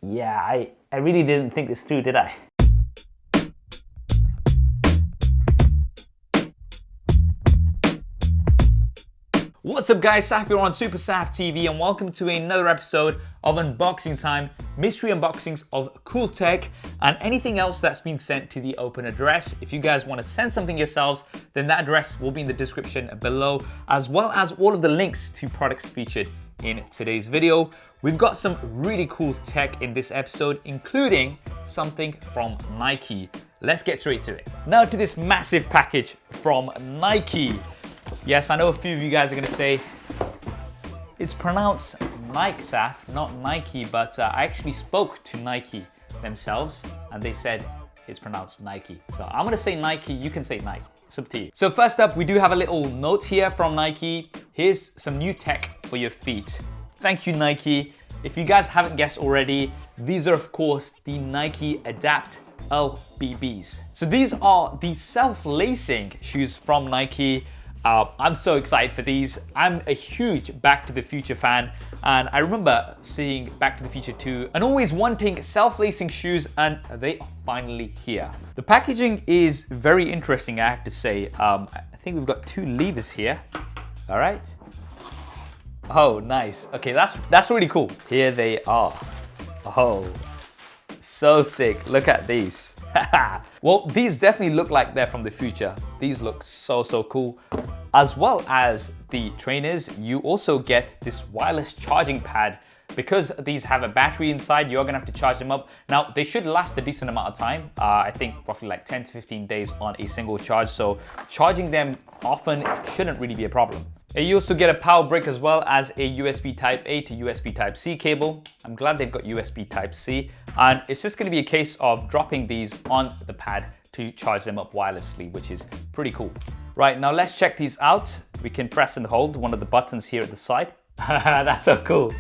Yeah, I really didn't think this through, did I? What's up guys, Saf here on SuperSaf TV and welcome to another episode of Unboxing Time, mystery unboxings of cool tech and anything else that's been sent to the open address. If you guys want to send something yourselves, then that address will be in the description below, as well as all of the links to products featured in today's video. We've got some really cool tech in this episode, including something from Nike. Let's get straight to it. Now to this massive package from Nike. Yes, I know a few of you guys are gonna say, it's pronounced Nike, Saf, not Nike, but I actually spoke to Nike themselves and they said it's pronounced Nike. So I'm gonna say Nike, you can say Nike, it's up to you. So first up, we do have a little note here from Nike. Here's some new tech for your feet. Thank you, Nike. If you guys haven't guessed already, these are of course the Nike Adapt LBBs. So these are the self-lacing shoes from Nike. I'm so excited for these. I'm a huge Back to the Future fan, and I remember seeing Back to the Future 2 and always wanting self-lacing shoes, and they are finally here. The packaging is very interesting, I have to say. I think we've got two levers here. All right. Oh, nice. Okay, that's really cool. Here they are. Oh, so sick. Look at these. Well, these definitely look like they're from the future. These look so cool. As well as the trainers, you also get this wireless charging pad. Because these have a battery inside, you're gonna have to charge them up. Now, they should last a decent amount of time. I think roughly like 10 to 15 days on a single charge. So charging them often shouldn't really be a problem. You also get a power brick as well as a USB Type A to USB Type C cable. I'm glad they've got USB Type C. And it's just gonna be a case of dropping these on the pad to charge them up wirelessly, which is pretty cool. Right, now let's check these out. We can press and hold one of the buttons here at the side. That's so cool.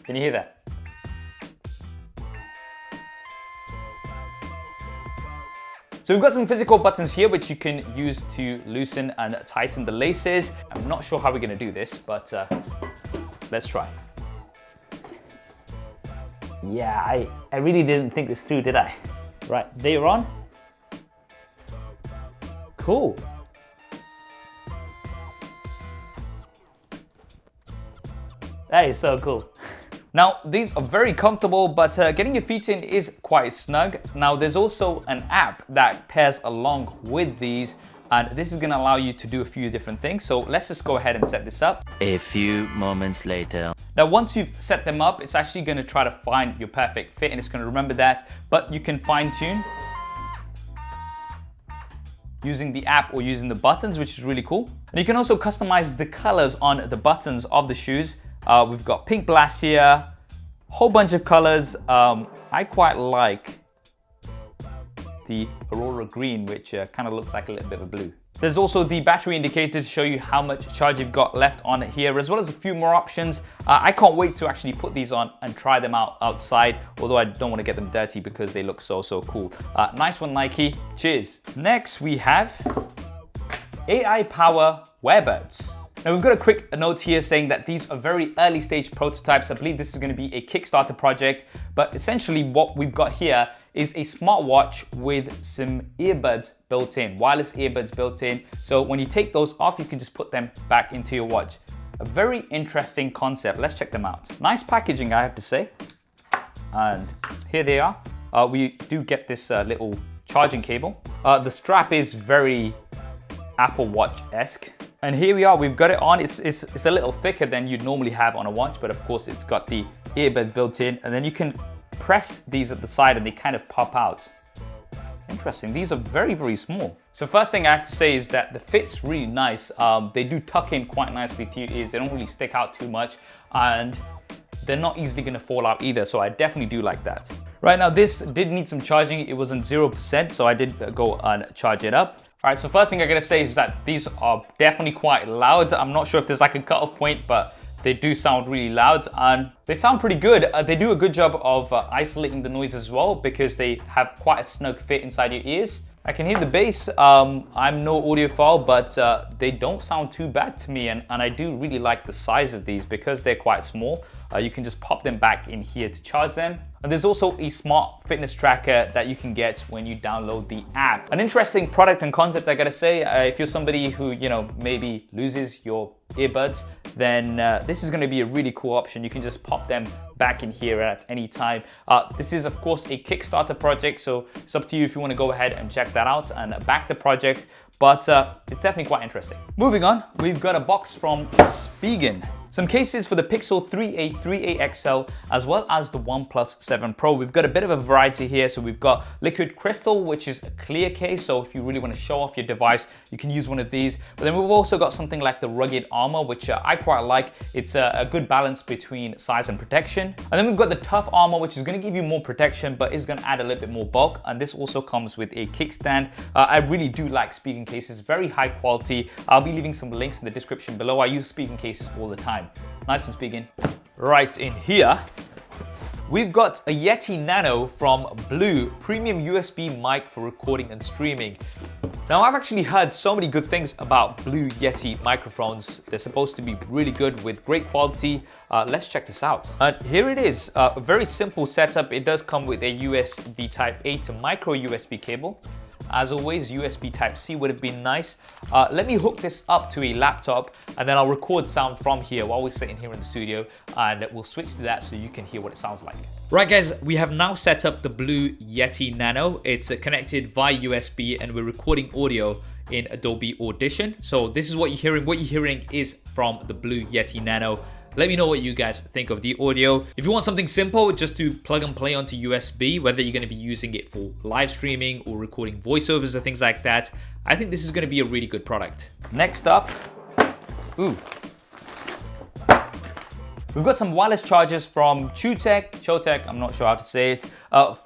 Can you hear that? So we've got some physical buttons here which you can use to loosen and tighten the laces. I'm not sure how we're gonna do this, but let's try. Yeah, I really didn't think this through, did I? Right, they're on. Cool. That is so cool. Now, these are very comfortable, but getting your feet in is quite snug. Now, there's also an app that pairs along with these, and this is gonna allow you to do a few different things. So let's just go ahead and set this up. A few moments later. Now, once you've set them up, it's actually gonna try to find your perfect fit, and it's gonna remember that, but you can fine tune using the app or using the buttons, which is really cool. And you can also customize the colors on the buttons of the shoes. We've got pink blast here, whole bunch of colors. I quite like the Aurora green, which kind of looks like a little bit of blue. There's also the battery indicator to show you how much charge you've got left on it here, as well as a few more options. I can't wait to actually put these on and try them out outside, although I don't want to get them dirty because they look so cool. Nice one, Nike. Cheers. Next, we have AI Power Wearbuds. Now we've got a quick note here saying that these are very early stage prototypes. I believe this is going to be a Kickstarter project, but essentially what we've got here is a smartwatch with some earbuds built in, wireless earbuds built in. So when you take those off, you can just put them back into your watch. A very interesting concept. Let's check them out. Nice packaging, I have to say. And here they are. We do get this little charging cable. The strap is very Apple Watch-esque. And here we are, we've got it on. It's a little thicker than you'd normally have on a watch, but of course it's got the earbuds built in, and then you can press these at the side and they kind of pop out. Interesting, these are very small. So first thing I have to say is that the fit's really nice. They do tuck in quite nicely to your ears. They don't really stick out too much, and they're not easily gonna fall out either, so I definitely do like that. Right, now this did need some charging. It was on 0%, so I did go and charge it up. All right, so first thing I'm gonna say is that these are definitely quite loud. I'm not sure if there's like a cutoff point, but they do sound really loud and they sound pretty good. They do a good job of isolating the noise as well because they have quite a snug fit inside your ears. I can hear the bass. I'm no audiophile, but they don't sound too bad to me, and I do really like the size of these because they're quite small. you can just pop them back in here to charge them. And there's also a smart fitness tracker that you can get when you download the app. An interesting product and concept, I gotta say. If you're somebody who, you know, maybe loses your earbuds, then this is gonna be a really cool option. You can just pop them back in here at any time. This is of course a Kickstarter project, so it's up to you if you wanna go ahead and check that out and back the project, but it's definitely quite interesting. Moving on, we've got a box from Spigen. Some cases for the Pixel 3a, 3a XL, as well as the OnePlus 7 Pro. We've got a bit of a variety here. So we've got liquid crystal, which is a clear case. So if you really want to show off your device, you can use one of these. But then we've also got something like the rugged armor, which I quite like. It's a good balance between size and protection. And then we've got the tough armor, which is going to give you more protection, but is going to add a little bit more bulk. And this also comes with a kickstand. I really do like Spigen cases, very high quality. I'll be leaving some links in the description below. I use Spigen cases all the time. Nice one, Spigen. Right in here, we've got a Yeti Nano from Blue, premium USB mic for recording and streaming. Now, I've actually heard so many good things about Blue Yeti microphones. They're supposed to be really good with great quality. Let's check this out. Here it is, a very simple setup. It does come with a USB Type-A to micro USB cable. As always, USB Type-C would have been nice. Let me hook this up to a laptop and then I'll record sound from here while we're sitting here in the studio, and we'll switch to that so you can hear what it sounds like. Right guys, we have now set up the Blue Yeti Nano. It's connected via USB and we're recording audio in Adobe Audition. So this is what you're hearing. What you're hearing is from the Blue Yeti Nano. Let me know what you guys think of the audio. If you want something simple, just to plug and play onto USB, whether you're gonna be using it for live streaming or recording voiceovers or things like that, I think this is gonna be a really good product. Next up, we've got some wireless chargers from Chotec, I'm not sure how to say it.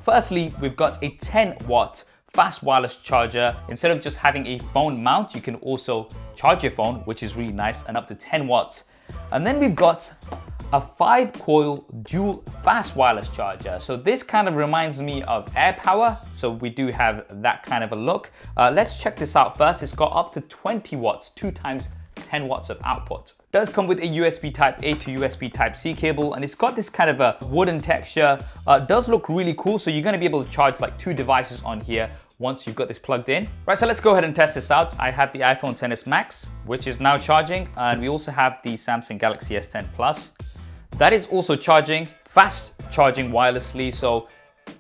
Firstly, we've got a 10-watt fast wireless charger. Instead of just having a phone mount, you can also charge your phone, which is really nice, and up to 10 watts. And then we've got a 5-coil dual fast wireless charger. So this kind of reminds me of AirPower. So we do have that kind of a look. Let's check this out first. It's got up to 20 watts, 2 times 10 watts of output. It does come with a USB Type-A to USB Type-C cable, and it's got this kind of a wooden texture. Does look really cool. So you're gonna be able to charge like 2 devices on here once you've got this plugged in. Right, so let's go ahead and test this out. I have the iPhone XS Max, which is now charging, and we also have the Samsung Galaxy S10 Plus. That is also charging, fast charging wirelessly, so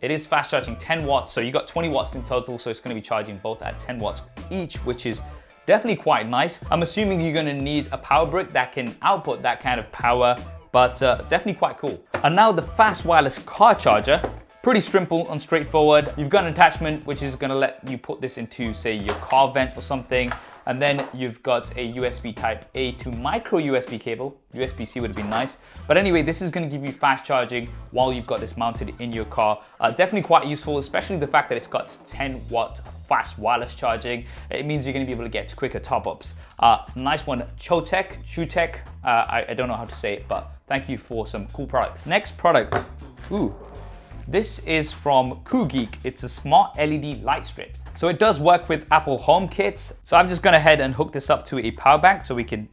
it is fast charging 10 watts, so you got 20 watts in total, so it's gonna be charging both at 10 watts each, which is definitely quite nice. I'm assuming you're gonna need a power brick that can output that kind of power, but definitely quite cool. And now the fast wireless car charger. Pretty simple and straightforward. You've got an attachment which is gonna let you put this into, say, your car vent or something. And then you've got a USB Type-A to micro USB cable. USB-C would have been nice. But anyway, this is gonna give you fast charging while you've got this mounted in your car. Definitely quite useful, especially the fact that it's got 10-watt fast wireless charging. It means you're gonna be able to get quicker top-ups. Nice one, Chotec. I don't know how to say it, but thank you for some cool products. Next product, this is from CoolGeek. It's a smart LED light strip. So it does work with Apple HomeKit. So I've just gone ahead and hooked this up to a power bank so we can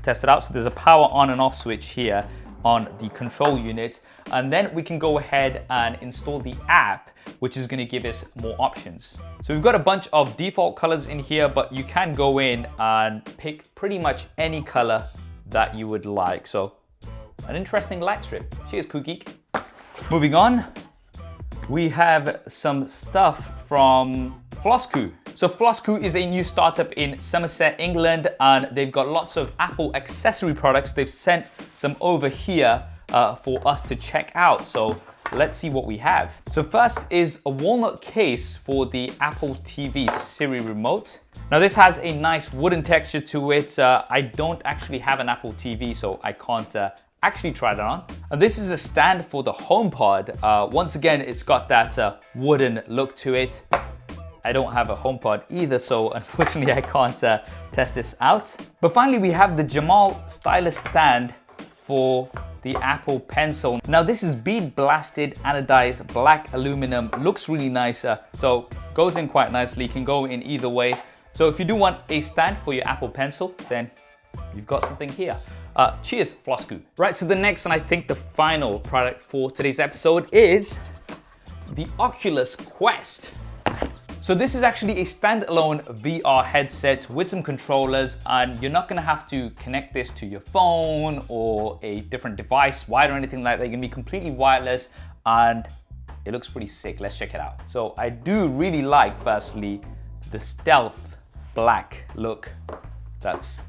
test it out. So there's a power on and off switch here on the control unit. And then we can go ahead and install the app, which is gonna give us more options. So we've got a bunch of default colors in here, but you can go in and pick pretty much any color that you would like. So an interesting light strip. Cheers, CoolGeek. Moving on. We have some stuff from Floss. So Floss is a new startup in Somerset, England, and they've got lots of Apple accessory products. They've sent some over here for us to check out. So let's see what we have. So first is a walnut case for the Apple TV Siri remote. Now this has a nice wooden texture to it. I don't actually have an Apple TV, so I can't actually try that on. And this is a stand for the HomePod. Once again, it's got that wooden look to it. I don't have a HomePod either, so unfortunately I can't test this out. But finally, we have the Jamal stylus stand for the Apple Pencil. Now this is bead blasted anodized black aluminum. Looks really nice, so goes in quite nicely. You can go in either way. So if you do want a stand for your Apple Pencil, then you've got something here. Cheers, Floss goo. Right, so the next and I think the final product for today's episode is the Oculus Quest. So this is actually a standalone VR headset with some controllers, and you're not gonna have to connect this to your phone or a different device, wire or anything like that. You're gonna be completely wireless, and it looks pretty sick. Let's check it out. So I do really like, firstly, the stealth black look that's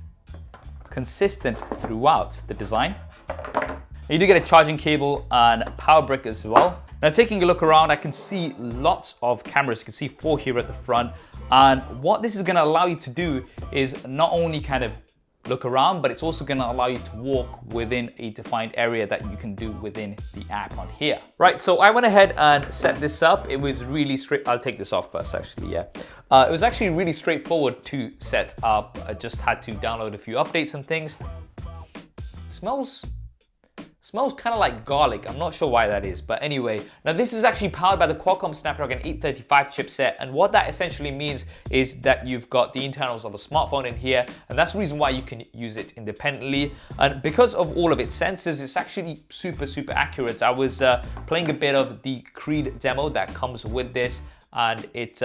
consistent throughout the design. You do get a charging cable and power brick as well. Now taking a look around, I can see lots of cameras. You can see 4 here at the front. And what this is gonna allow you to do is not only kind of look around, but it's also gonna allow you to walk within a defined area that you can do within the app on here. Right, so I went ahead and set this up. It was really straight. I'll take this off first, actually, yeah. It was actually really straightforward to set up. I just had to download a few updates and things. Smells kind of like garlic. I'm not sure why that is, but anyway. Now this is actually powered by the Qualcomm Snapdragon 835 chipset, and what that essentially means is that you've got the internals of a smartphone in here, and that's the reason why you can use it independently. And because of all of its sensors, it's actually super accurate. I was playing a bit of the Creed demo that comes with this, and it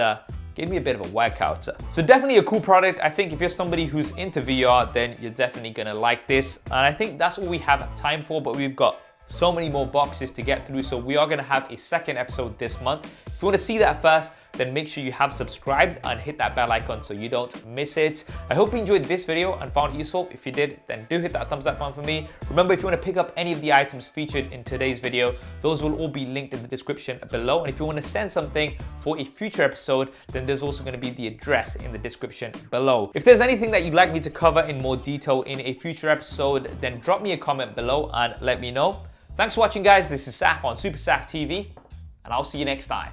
gave me a bit of a workout. So definitely a cool product. I think if you're somebody who's into VR, then you're definitely gonna like this. And I think that's all we have time for, but we've got so many more boxes to get through. So we are gonna have a second episode this month. If you wanna see that first, then make sure you have subscribed and hit that bell icon so you don't miss it. I hope you enjoyed this video and found it useful. If you did, then do hit that thumbs up button for me. Remember, if you want to pick up any of the items featured in today's video, those will all be linked in the description below. And if you want to send something for a future episode, then there's also going to be the address in the description below. If there's anything that you'd like me to cover in more detail in a future episode, then drop me a comment below and let me know. Thanks for watching, guys. This is Saf on SuperSaf TV, and I'll see you next time.